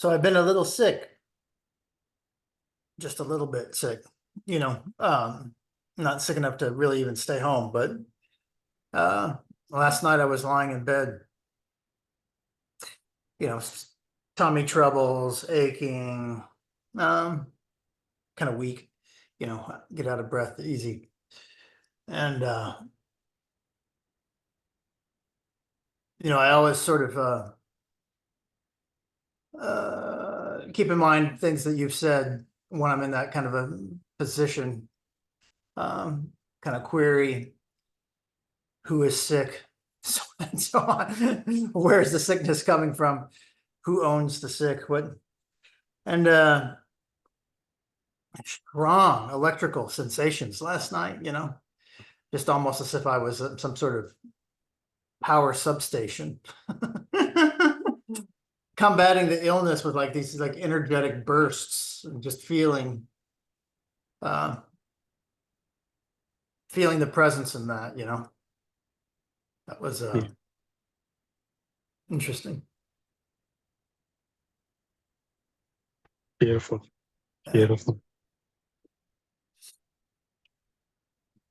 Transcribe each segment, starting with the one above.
So I've been a little sick, just a little bit sick, not sick enough to really even stay home, but last night I was lying in bed, tummy troubles, aching, kind of weak, get out of breath easy. And, I always sort of keep in mind things that you've said when I'm in that kind of a position, kind of query who is sick, so and so on. Where's the sickness coming from? Who owns the sick? What? And strong electrical sensations last night, just almost as if I was some sort of power substation. Combating the illness with like these like energetic bursts and just feeling the presence in that, that was interesting. Beautiful. Beautiful.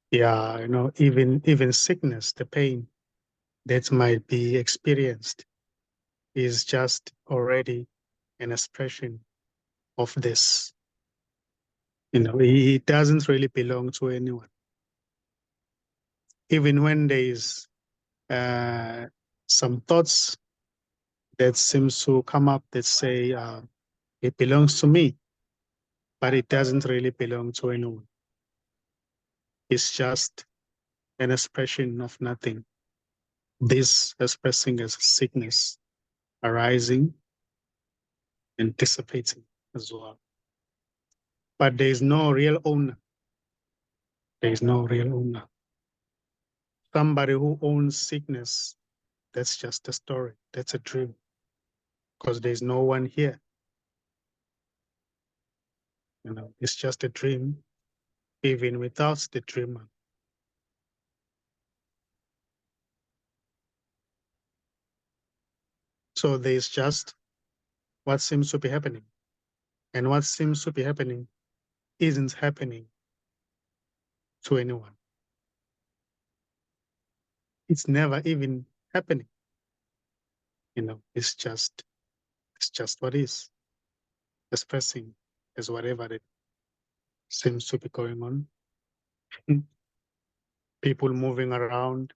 Yeah, even sickness, the pain that might be experienced is just already an expression of this. It doesn't really belong to anyone. Even when there is some thoughts that seems to come up that say it belongs to me, but it doesn't really belong to anyone. It's just an expression of nothing. This expressing as sickness arising and dissipating as well. But there is no real owner. There is no real owner. Somebody who owns sickness, that's just a story. That's a dream. Because there's no one here. It's just a dream, even without the dreamer. So there's just what seems to be happening. And what seems to be happening isn't happening to anyone. It's never even happening. It's just what is. Expressing as whatever it seems to be going on. People moving around,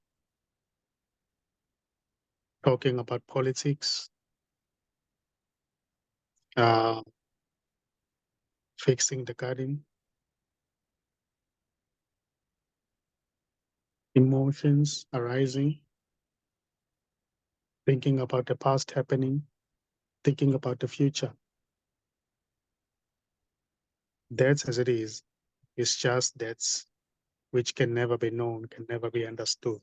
talking about politics, fixing the garden, emotions arising, thinking about the past happening, thinking about the future. That's as it is. It's just that's which can never be known, can never be understood,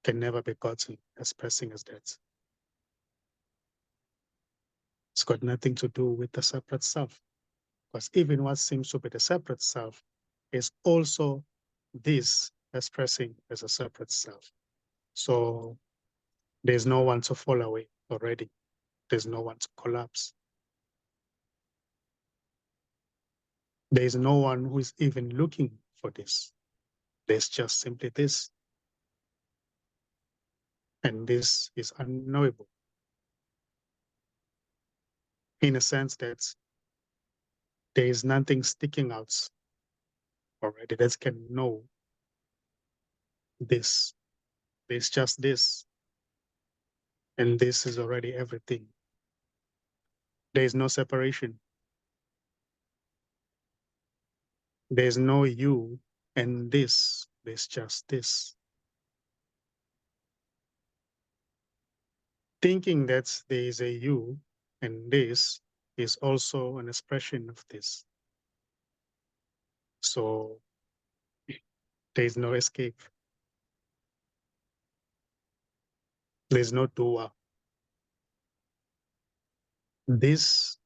can never be gotten, expressing as that. It's got nothing to do with the separate self. Because even what seems to be the separate self is also this expressing as a separate self. So there's no one to fall away already. There's no one to collapse. There's no one who is even looking for this. There's just simply this. And this is unknowable. In a sense that there is nothing sticking out already that can know this. There's just this. And this is already everything. There is no separation. There's no you and this. There's just this. Thinking that there is a you and this is also an expression of this. So there is no escape. There's no doer. This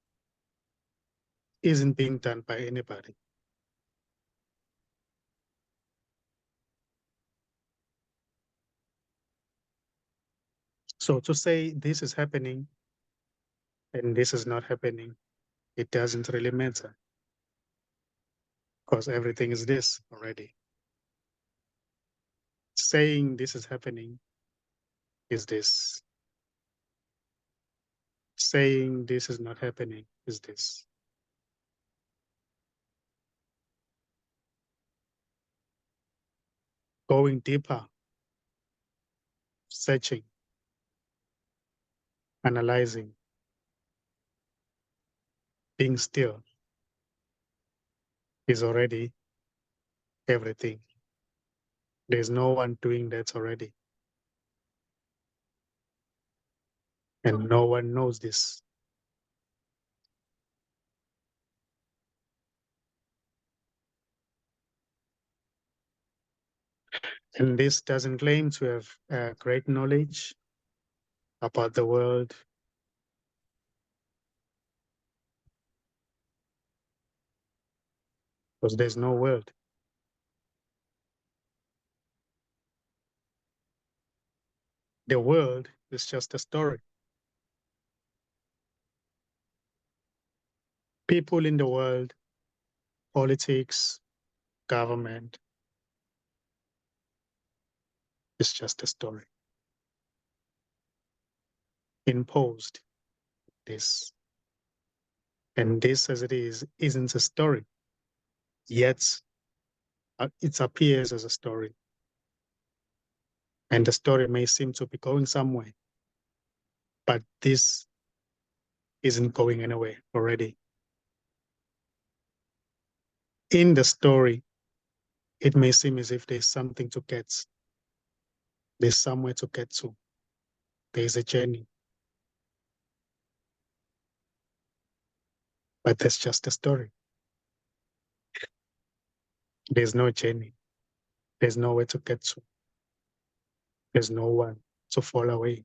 isn't being done by anybody. So to say this is happening and this is not happening, it doesn't really matter because everything is this already. Saying this is happening is this. Saying this is not happening is this. Going deeper, searching, analyzing, being still is already everything. There's no one doing that already. And no one knows this. And this doesn't claim to have great knowledge about the world. Because there's no world. The world is just a story. People in the world, politics, government, is just a story. Imposed this. And this as it is, isn't a story. Yet it appears as a story. And the story may seem to be going somewhere. But this isn't going anywhere already. In the story, it may seem as if there's something to get. There's somewhere to get to. There's a journey. But that's just a story. There's no journey. There's nowhere to get to. There's no one to fall away.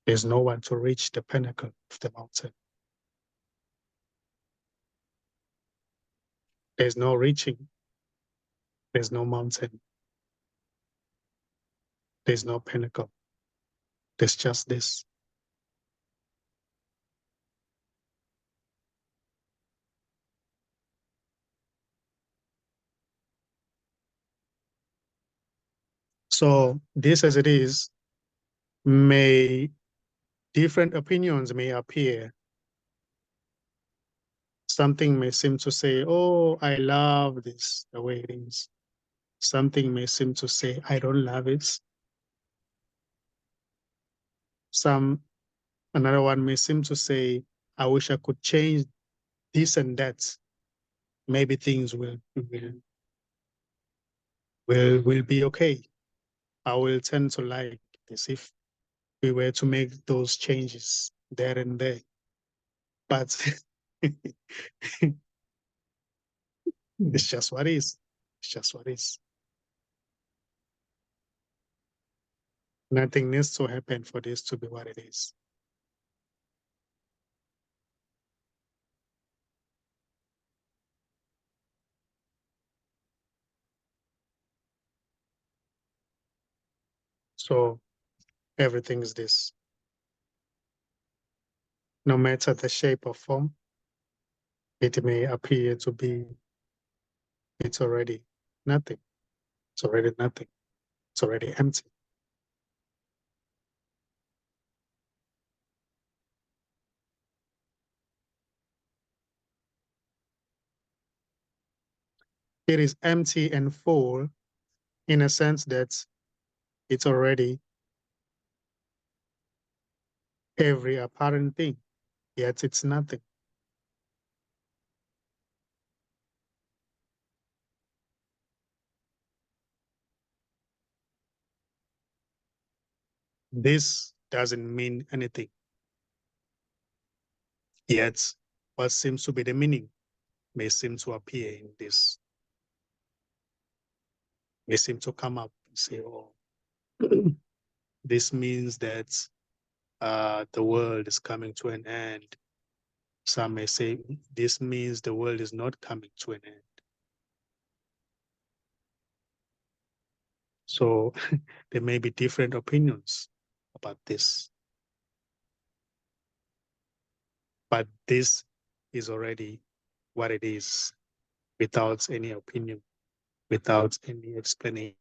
There's no one to reach the pinnacle of the mountain. There's no reaching. There's no mountain. There's no pinnacle. There's just this. So this as it is, different opinions may appear. Something may seem to say, oh, I love this the way it is. Something may seem to say, I don't love it. Another one may seem to say, I wish I could change this and that. Maybe things will be okay. I will tend to like this if we were to make those changes there and there. But it's just what is. It's just what is. Nothing needs to happen for this to be what it is. So everything is this. No matter the shape or form, it may appear to be, it's already nothing. It's already nothing. It's already empty. It is empty and full in a sense that it's already every apparent thing, yet it's nothing. This doesn't mean anything, yet what seems to be the meaning may seem to appear in this, may seem to come up and say, oh, this means that the world is coming to an end. Some may say this means the world is not coming to an end. So there may be different opinions about this. But this is already what it is, without any opinion, without any explanation.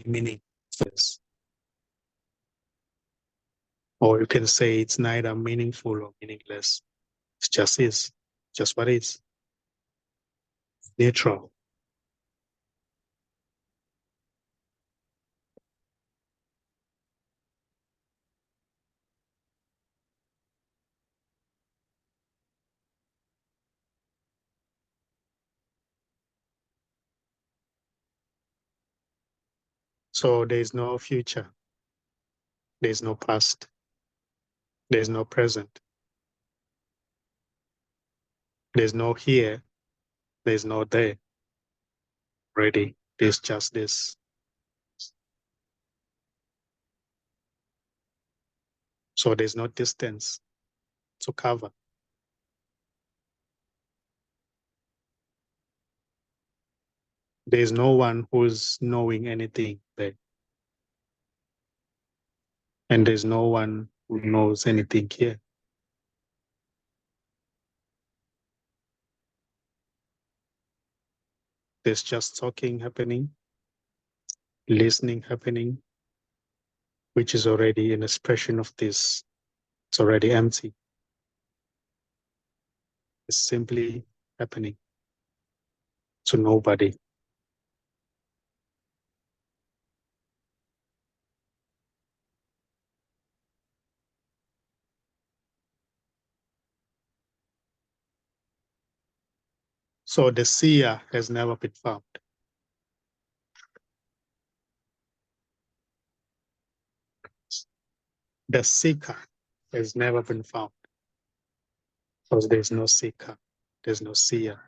Meaningless. Or you can say it's neither meaningful or meaningless. It just is, just what is. Neutral. So there's no future, there's no past, there's no present, there's no here, there's no there. Ready, there's just this. So there's no distance to cover. There's no one who's knowing anything there. And there's no one who knows anything here. There's just talking happening, listening happening, which is already an expression of this. It's already empty. It's simply happening to nobody. So the seer has never been found. The seeker has never been found, because there's no seeker, there's no seer.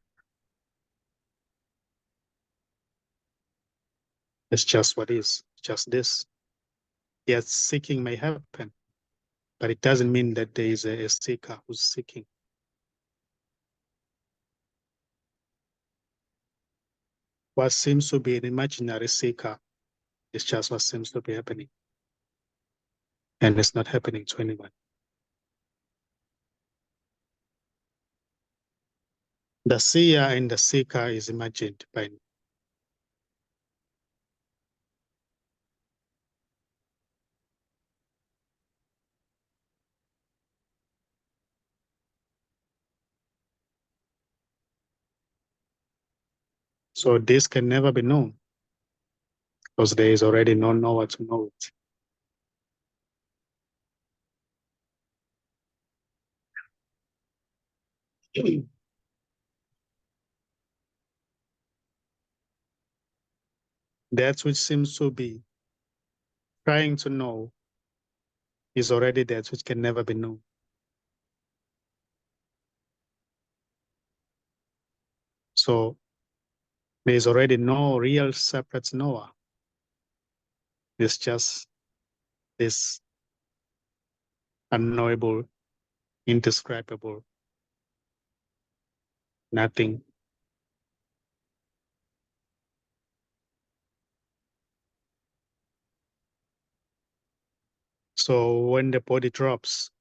It's just what is, just this. Yes, seeking may happen, but it doesn't mean that there is a seeker who's seeking. What seems to be an imaginary seeker is just what seems to be happening. And it's not happening to anyone. The seer and the seeker is imagined by me. So this can never be known, because there is already no knower to know it. That which seems to be trying to know is already that which can never be known. So there is already no real separate knower. It's just this unknowable, indescribable, nothing. So when the body drops,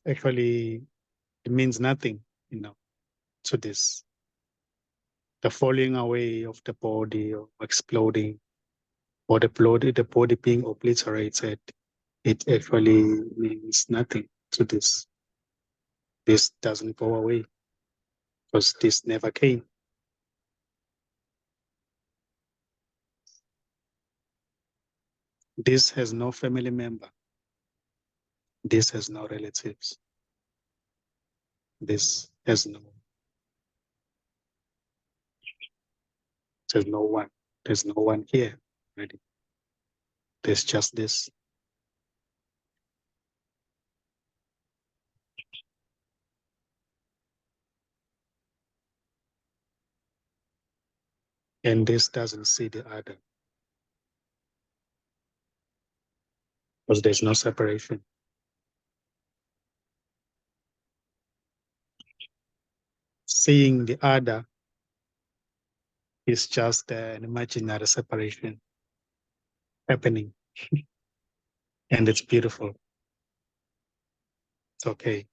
actually it means nothing, to this. The falling away of the body or exploding, or the body being obliterated, it actually means nothing to this. This doesn't go away, because this never came. This has no family member. This has no relatives. This has there's no one. There's no one here already. There's just this. And this doesn't see the other, because there's no separation. Seeing the other It's just an imaginary separation happening. And it's beautiful. It's okay.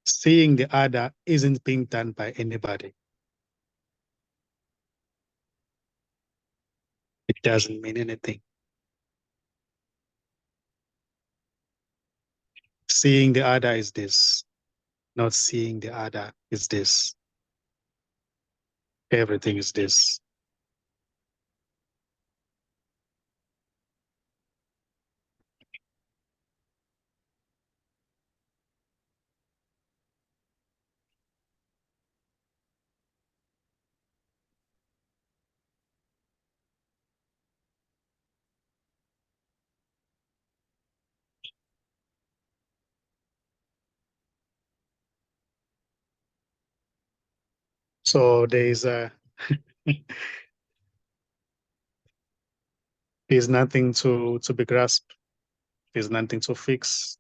Seeing the other isn't being done by anybody. It doesn't mean anything. Seeing the other is this. Not seeing the other is this. Everything is this. So there's there's nothing to be grasped. There's nothing to fix.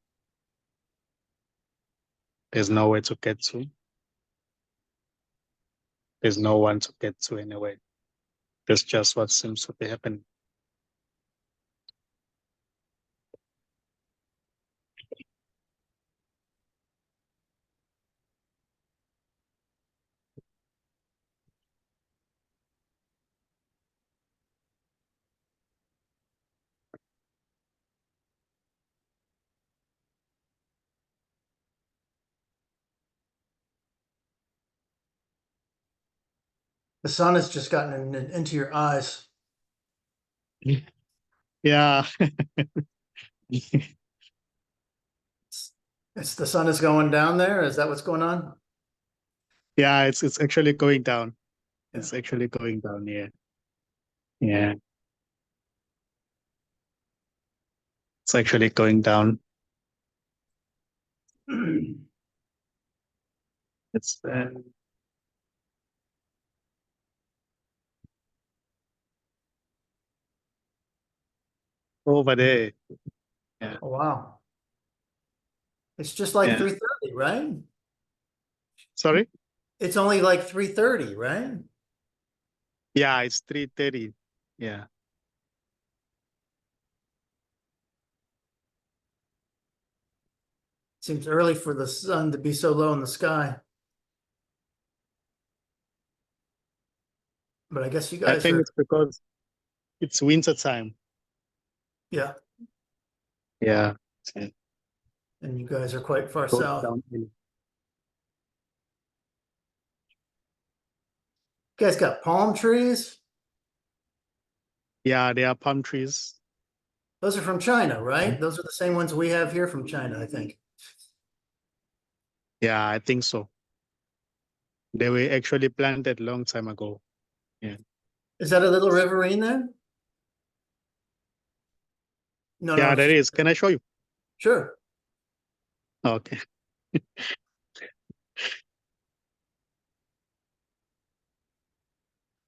There's nowhere to get to. There's no one to get to anyway. That's just what seems to be happening. The sun has just gotten into your eyes. Yeah. It's the sun is going down there. Is that what's going on? Yeah, it's actually going down. Yeah. It's actually going down, yeah. Yeah. It's actually going down. It's over there. Yeah. Oh, wow. It's just like Yeah. 3:30, right? Sorry? It's only like 3:30, right? Yeah, it's 3:30. Yeah. Seems early for the sun to be so low in the sky. But I guess you I guys think are, it's because it's winter time. yeah, Yeah. It and you guys are quite far goes south. down early. You guys got palm trees? Yeah, there are palm trees. Those are from China, right? Those are the same ones we have here from China, I think. Yeah, I think so. They were actually planted long time ago. Yeah. Is that a little riverine there? No, Yeah, no, there is. Can I show you? sure. Okay.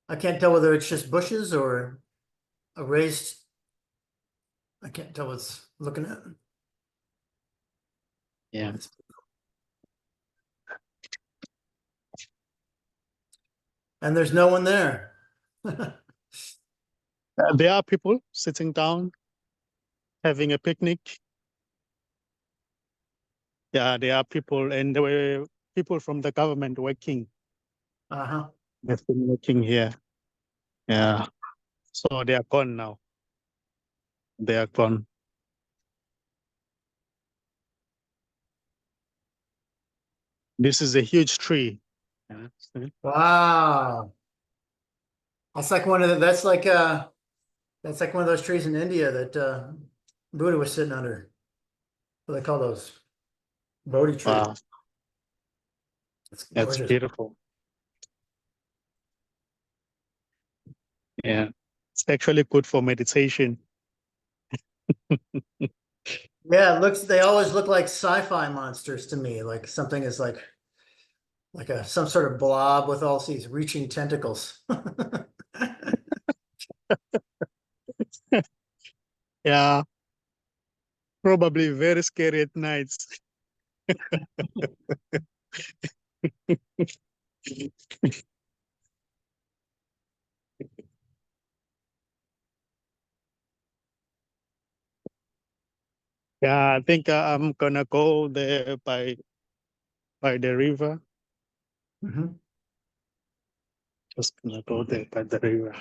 I can't tell whether it's just bushes or a raised. I can't tell what's looking at. Yeah. And there's no one there. There are people sitting down, having a picnic. Yeah, there are people, and there were people from the government working. Uh-huh. They've been working here. Yeah. So they are gone now. They are gone. This is a huge tree. Yeah. See? Wow. That's like that's like one of those trees in India that Buddha was sitting under. What do they call those? Bodhi tree. Wow, It's that's gorgeous. beautiful. Yeah. It's actually good for meditation. Yeah, they always look like sci-fi monsters to me. Like something is like some sort of blob with all these reaching tentacles. Yeah. Probably very scary at nights. Yeah, I think I'm gonna go there by the river. Mhm. Just gonna go there by the river.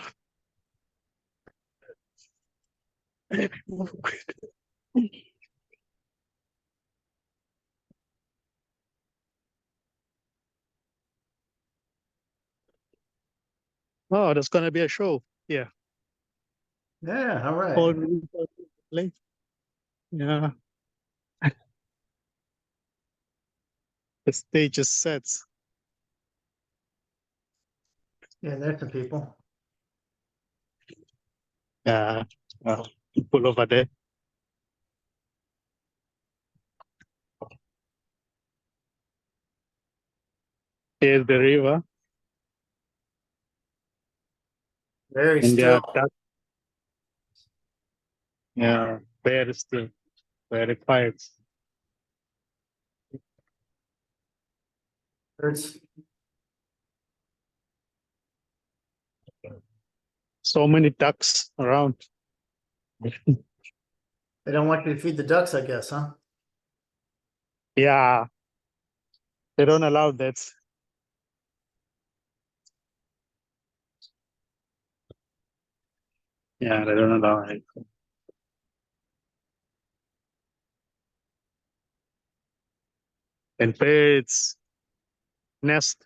Oh, there's gonna be a show. Yeah. Yeah, all right. Whole river play. Yeah. The stage is set. Yeah, there's some people. Yeah. People over there. Here's the river. Very And they are still. duck. Yeah. Very still. Very quiet. There's, So many ducks around. they don't want you to feed the ducks, I guess, huh? Yeah. They don't allow that. Yeah, they don't allow it. And birds nest.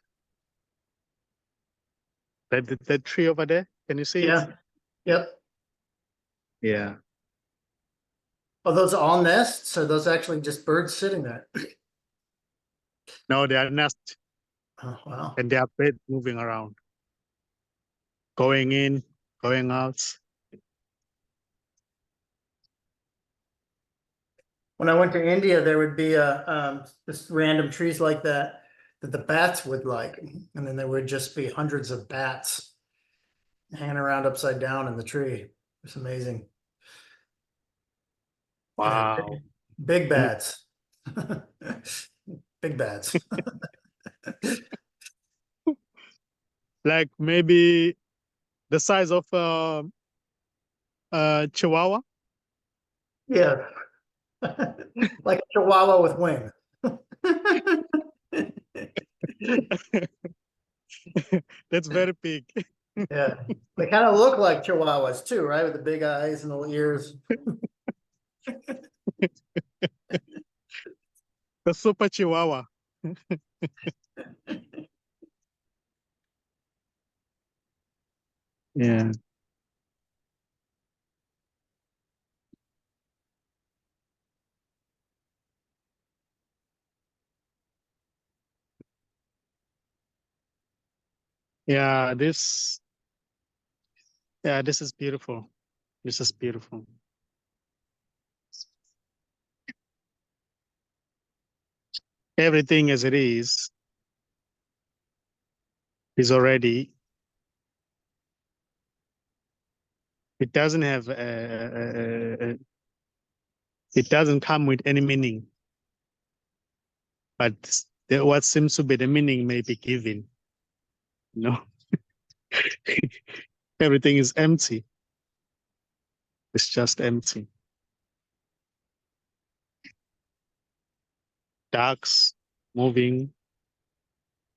That tree over there. Can you see it? Yeah. Yep. Yeah. Are those all nests? Or those actually just birds sitting there? No, they are nest Oh, wow. and they are birds moving around, going in, going out. When I went to India, there would be just random trees like that that the bats would like, and then there would just be hundreds of bats hanging around upside down in the tree. It's amazing. Yeah, Wow. big Mm. bats. Big bats. Like maybe the size of Chihuahua. Yeah. Like a chihuahua with wings. That's very big. Yeah. They kind of look like chihuahuas too, right? With the big eyes and little ears. The super Chihuahua. Yeah. Yeah, this is beautiful. This is beautiful. Everything as it is already, it doesn't have, it doesn't come with any meaning, but what seems to be the meaning may be given, you know? Everything is empty. It's just empty. Ducks moving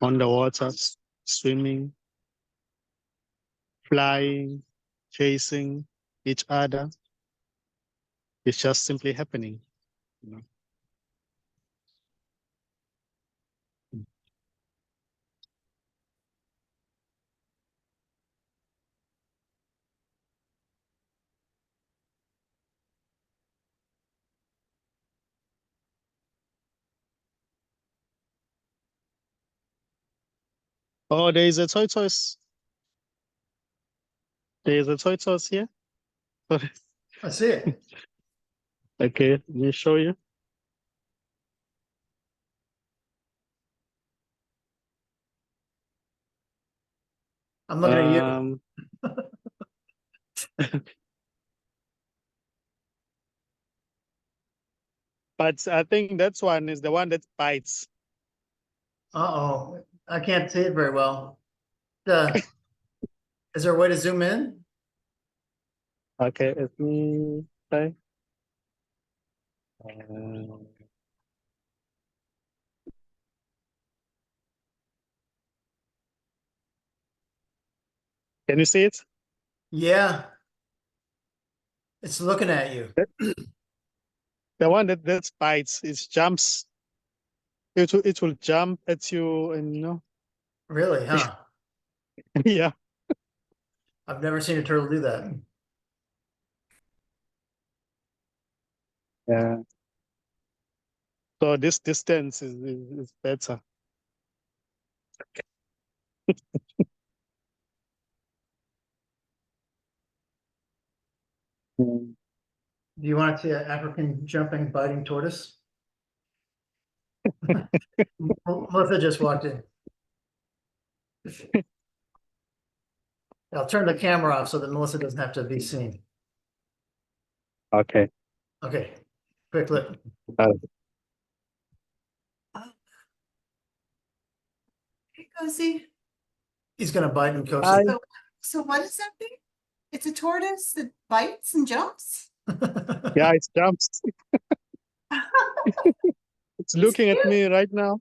on the water, swimming, flying, chasing each other. It's just simply happening. You know? Oh, there is a tortoise. There is a tortoise here. I see it. Okay, let me show you. I'm looking at you. Um, But I think that's one is the one that bites. Uh-oh, I can't see it very well. Is there a way to zoom in? Okay, let me try. Uh, can you see it? Yeah, it's looking at you. The one that bites, it jumps. It will jump at you, and Really, huh? yeah. I've never seen a turtle do that. Yeah. So this distance is better. Mm. Do you want to see an African jumping biting tortoise? Melissa just walked in. I'll turn the camera off so that Melissa doesn't have to be seen. Okay. Okay, quick look. Uh, Hey, Cozy. He's gonna bite and coast. Hi. So what is that thing? It's a tortoise that bites and jumps? yeah, it jumps. It's looking at me right now.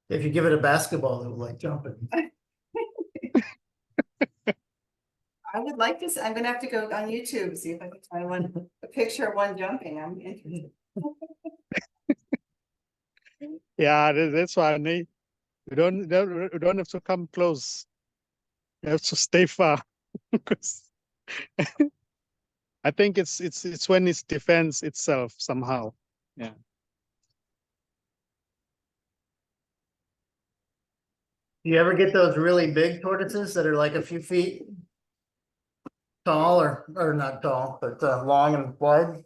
If you give it a basketball, it will like jump it. I would like to, I'm gonna have to go on YouTube, see if I can find a picture of one jumping. I'm interested. Yeah, that's why you don't have to come close. You have to stay far because I think it's when it defends itself somehow. Yeah. Do you ever get those really big tortoises that are like a few feet tall or not tall, but long and wide?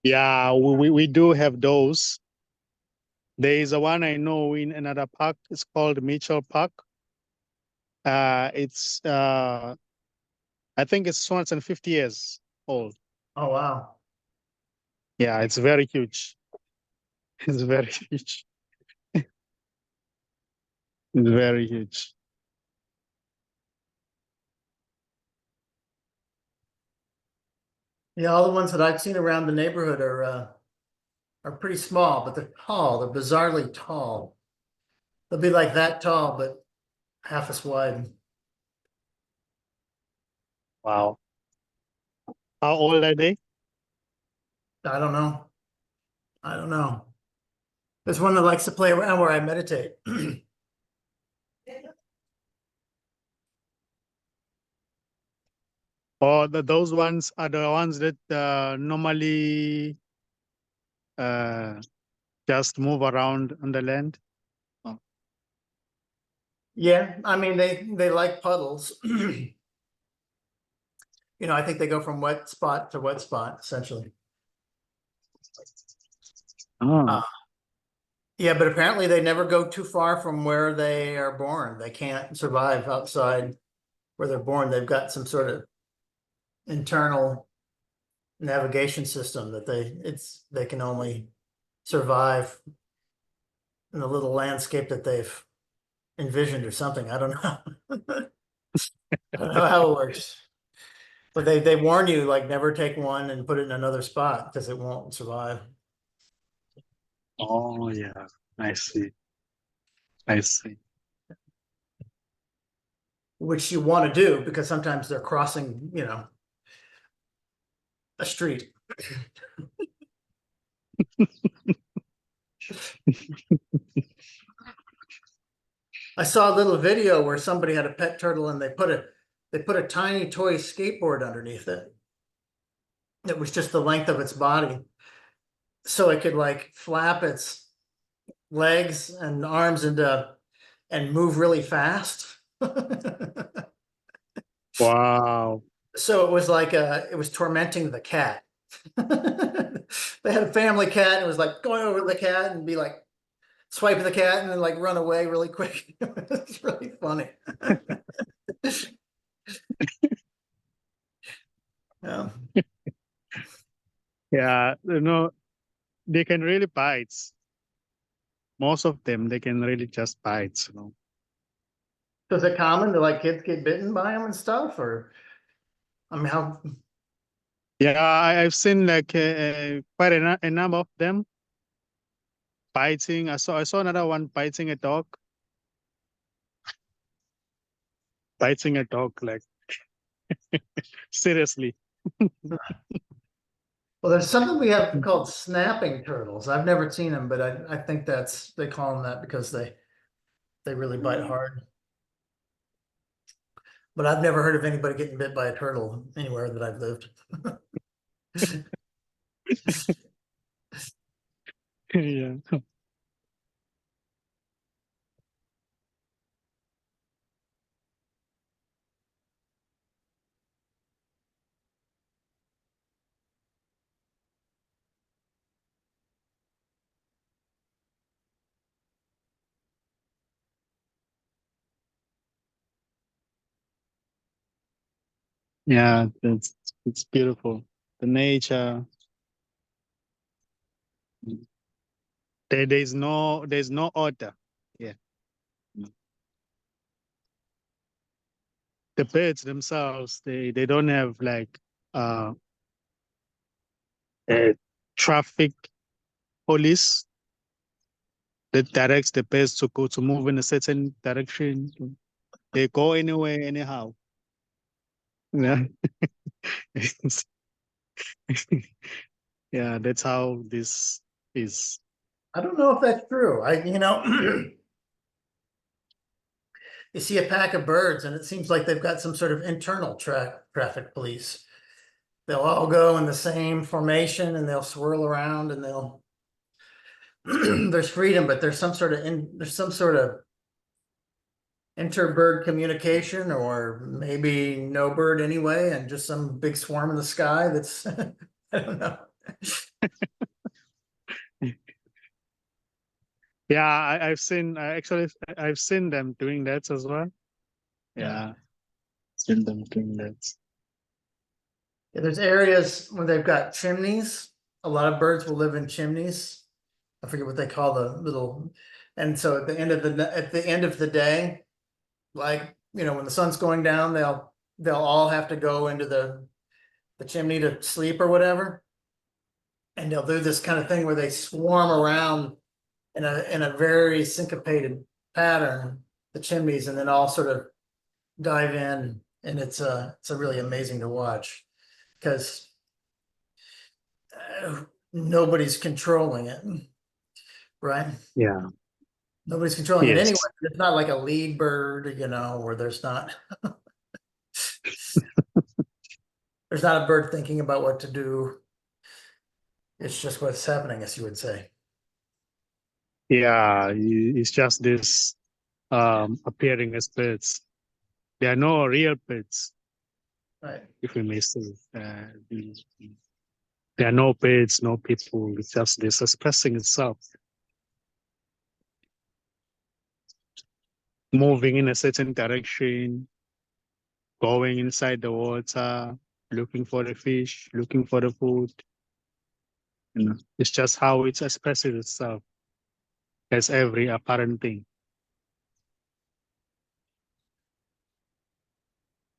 Yeah, we do have those. There is a one I know in another park. It's called Mitchell Park. It's I think it's 250 years old. Oh, wow. Yeah, it's very huge. It's very huge. It's very huge. Yeah, all the ones that I've seen around the neighborhood are pretty small, but they're tall. They're bizarrely tall. They'll be like that tall, but half as wide. Wow. How old are they? I don't know. I don't know. There's one that likes to play around where I meditate. Or those ones are the ones that normally uh, just move around on the land? Yeah, I mean they like puddles. I think they go from wet spot to wet spot, essentially. Oh, Yeah, but apparently they never go too far from where they are born. They can't survive outside where they're born. They've got some sort of internal navigation system that they can only survive in the little landscape that they've envisioned or something. I don't know. I don't know how it works. But they warn you, like, never take one and put it in another spot because it won't survive. oh yeah. I see. I see. Which you want to do because sometimes they're crossing, a street. I saw a little video where somebody had a pet turtle and they put a tiny toy skateboard underneath it. It was just the length of its body. So it could like flap its legs and arms and move really fast. Wow. So it was like it was tormenting the cat. They had a family cat and it was like going over the cat and be like swiping the cat and then like run away really quick. It's really funny. Yeah. Yeah, they can really bite. Most of them, they can really just bite. So is it common to like kids get bitten by them and stuff, or? I mean, how, Yeah, I've seen like quite a number of them biting. I saw another one biting a dog. Biting a dog, like seriously. well, there's something we have called snapping turtles. I've never seen them, but I think they call them that because they really bite hard. But I've never heard of anybody getting bit by a turtle anywhere that I've lived. Yeah. Yeah, it's beautiful. The nature. There's no order. Yeah. The birds themselves, they don't have like a traffic police that directs the birds to move in a certain direction. They go anywhere, anyhow. Yeah. Yeah, that's how this is. I don't know if that's true. You see a pack of birds and it seems like they've got some sort of internal traffic police. They'll all go in the same formation and they'll swirl around and there's freedom, but there's some sort of interbird communication, or maybe no bird anyway, and just some big swarm in the sky that's I don't know. Yeah, I've seen them doing that as well. Yeah, seen them doing that. Yeah, there's areas where they've got chimneys. A lot of birds will live in chimneys. I forget what they call the little, and so at the end of the day, like, when the sun's going down, they'll all have to go into the chimney to sleep or whatever. And they'll do this kind of thing where they swarm around in a very syncopated pattern, the chimneys, and then all sort of dive in, and it's a really amazing to watch because nobody's controlling it, right? Yeah. Nobody's controlling it Yes. anyway. It's not like a lead bird, where there's not there's not a bird thinking about what to do. It's just what's happening, as you would say. Yeah, it's just this appearing as birds. There are no real birds, Right. if we may say. There are no birds, no people. It's just this expressing itself, moving in a certain direction, going inside the water, looking for the fish, looking for the food. It's just how it expresses itself as every apparent thing.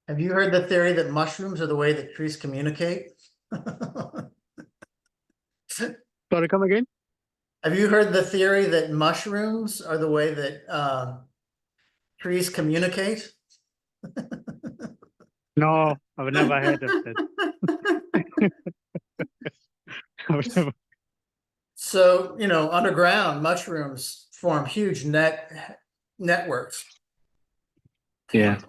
Have you heard the theory that mushrooms are the way that trees communicate? Sorry, come again? Have you heard the theory that mushrooms are the way that trees communicate? No, I've never heard of that. I've never. So, underground mushrooms form huge networks. Yeah.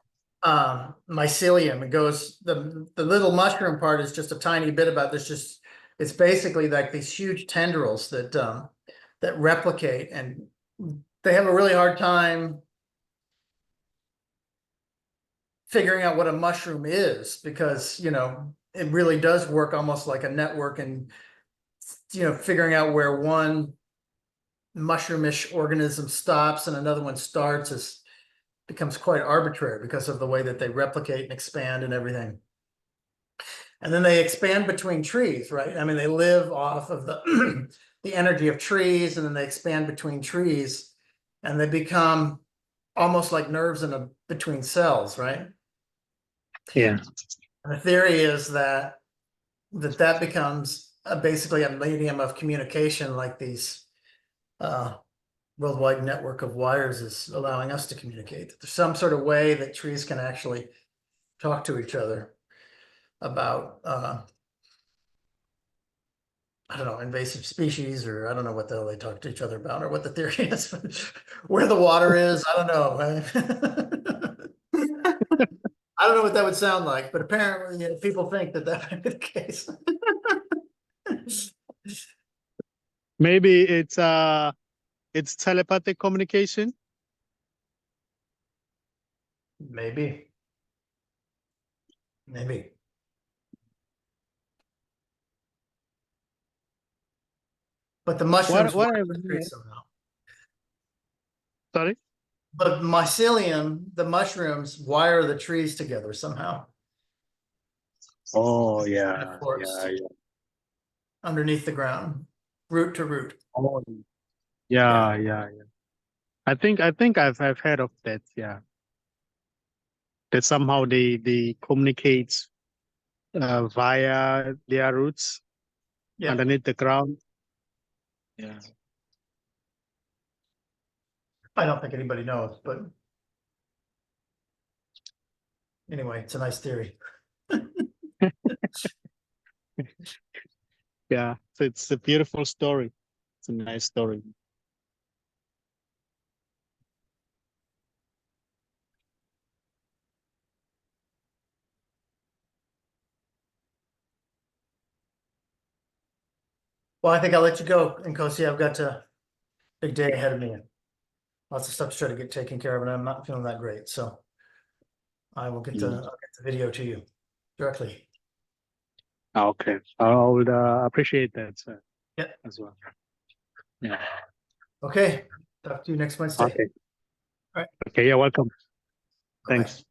Mycelium, it goes, the little mushroom part is just a tiny bit about this, it's basically like these huge tendrils that replicate, and they have a really hard time figuring out what a mushroom is, because it really does work almost like a network, and figuring out where one mushroomish organism stops and another one starts becomes quite arbitrary because of the way that they replicate and expand and everything. And then they expand between trees, right? I mean, they live off of the the energy of trees, and then they expand between trees, and they become almost like nerves in between cells, right? Yeah. And the theory is that that becomes basically a medium of communication, like these worldwide network of wires is allowing us to communicate. There's some sort of way that trees can actually talk to each other about I don't know, invasive species, or I don't know what the hell they talk to each other about, or what the theory is. Where the water is, I don't know. I don't know what that would sound like, but apparently people think that that might be the case. Maybe it's telepathic communication. Maybe. Maybe. But the mushrooms What wire I've the tree heard- somehow. Sorry. But mycelium, the mushrooms wire the trees together somehow Oh in a yeah, forest yeah, yeah. underneath the ground, root to root. Oh, yeah, yeah, yeah. I think I've heard of that. Yeah, that somehow they communicate via their roots Yeah. underneath the ground. Yeah. I don't think anybody knows, but anyway, it's a nice theory. Yeah. So it's a beautiful story. It's a nice story. Well, I think I'll let you go, Nkosi. I've got a big day ahead of me. Lots of stuff to try to get taken care of, and I'm not feeling that great. So I will get I'll get the video to you directly. Okay. I would appreciate that, sir. Yeah. As well. Yeah. Okay. Talk to you next Wednesday. Okay. All right. Okay. You're welcome. Bye-bye. Thanks.